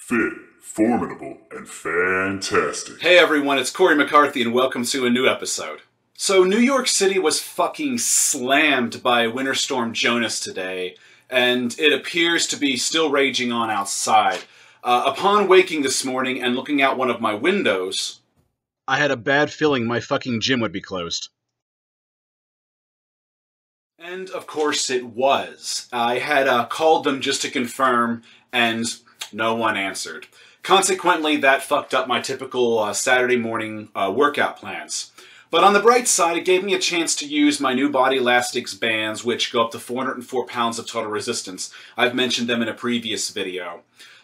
fit, formidable, and fantastic. Hey everyone, it's Cory McCarthy and welcome to a new episode. So New York City was fucking slammed by Winter Storm Jonas today, and it appears to be still raging on outside. Upon waking this morning and looking out one of my windows, I had a bad feeling my fucking gym would be closed. And of course it was. I had called them just to confirm, and no one answered. Consequently, that fucked up my typical Saturday morning workout plans. But on the bright side, it gave me a chance to use my new Body Elastics bands, which go up to 404 pounds of total resistance. I've mentioned them in a previous video.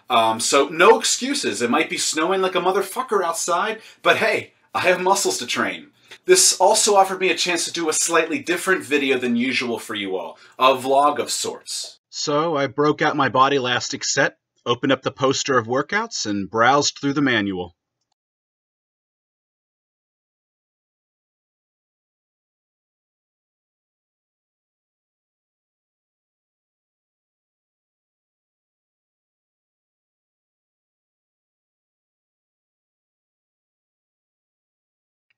So no excuses. It might be snowing like a motherfucker outside, but hey, I have muscles to train. This also offered me a chance to do a slightly different video than usual for you all. A vlog of sorts. So I broke out my Body Elastics set, opened up the poster of workouts, and browsed through the manual.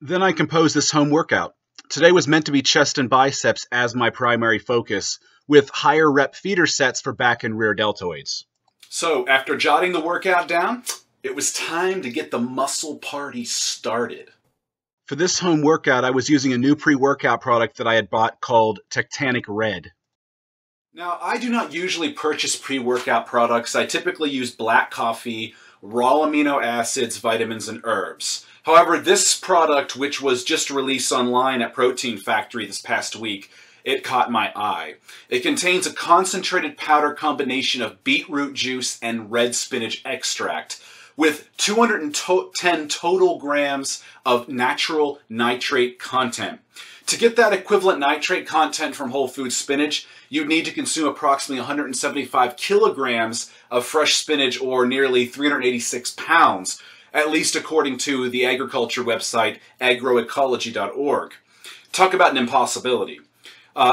Then I composed this home workout. Today was meant to be chest and biceps as my primary focus, with higher rep feeder sets for back and rear deltoids. So, after jotting the workout down, it was time to get the muscle party started. For this home workout, I was using a new pre-workout product that I had bought called Tectonic Red. Now, I do not usually purchase pre-workout products. I typically use black coffee, raw amino acids, vitamins, and herbs. However, this product, which was just released online at Protein Factory this past week, it caught my eye. It contains a concentrated powder combination of beetroot juice and red spinach extract, with 210 total grams of natural nitrate content. To get that equivalent nitrate content from whole food spinach, you'd need to consume approximately 175 kilograms of fresh spinach, or nearly 386 pounds, at least according to the agriculture website agroecology.org. Talk about an impossibility.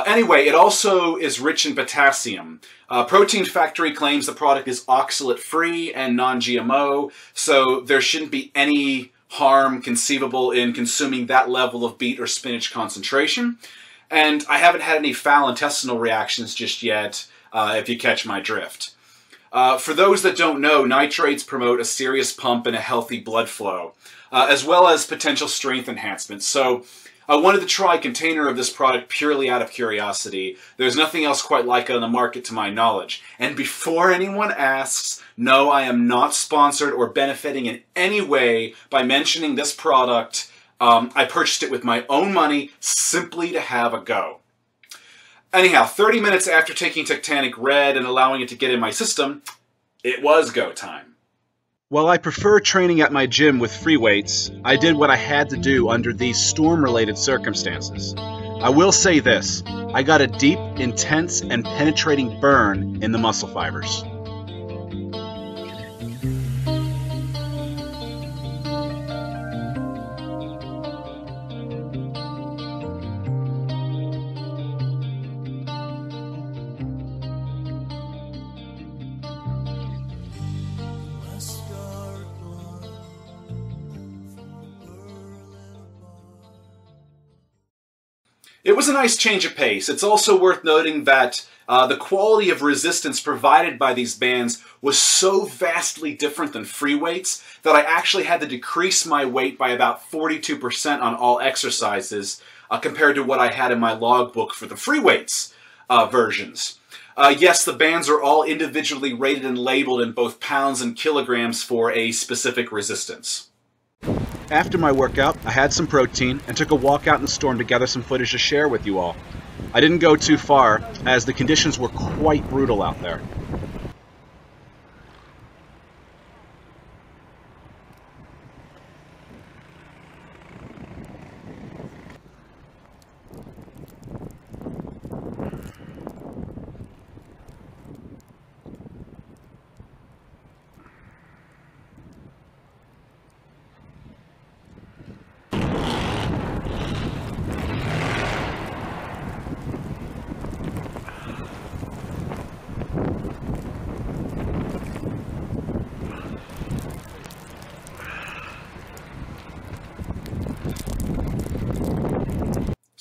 Anyway, it also is rich in potassium. Protein Factory claims the product is oxalate-free and non-GMO, so there shouldn't be any harm conceivable in consuming that level of beet or spinach concentration. And I haven't had any foul intestinal reactions just yet, if you catch my drift. For those that don't know, nitrates promote a serious pump and a healthy blood flow, as well as potential strength enhancement. So I wanted to try a container of this product purely out of curiosity. There's nothing else quite like it on the market to my knowledge. And before anyone asks, no, I am not sponsored or benefiting in any way by mentioning this product. I purchased it with my own money simply to have a go. Anyhow, 30 minutes after taking Tectonic Red and allowing it to get in my system, it was go time. While I prefer training at my gym with free weights, I did what I had to do under these storm-related circumstances. I will say this, I got a deep, intense, and penetrating burn in the muscle fibers. It was a nice change of pace. It's also worth noting that the quality of resistance provided by these bands was so vastly different than free weights that I actually had to decrease my weight by about 42% on all exercises compared to what I had in my logbook for the free weights versions. Yes, the bands are all individually rated and labeled in both pounds and kilograms for a specific resistance. After my workout, I had some protein and took a walk out in the storm to gather some footage to share with you all. I didn't go too far, as the conditions were quite brutal out there.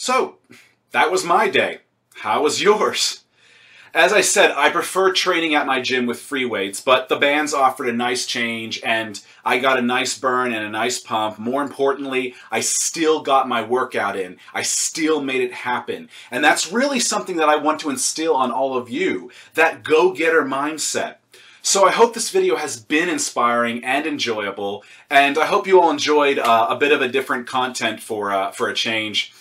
So, that was my day. How was yours? As I said, I prefer training at my gym with free weights, but the bands offered a nice change and I got a nice burn and a nice pump. More importantly, I still got my workout in. I still made it happen. And that's really something that I want to instill on all of you, that go-getter mindset. So I hope this video has been inspiring and enjoyable, and I hope you all enjoyed a bit of a different content for a change.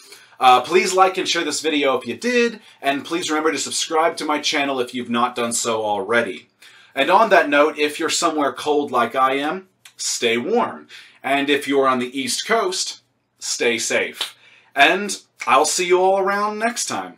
Please like and share this video if you did, and please remember to subscribe to my channel if you've not done so already. And on that note, if you're somewhere cold like I am, stay warm. And if you're on the East Coast, stay safe. And I'll see you all around next time.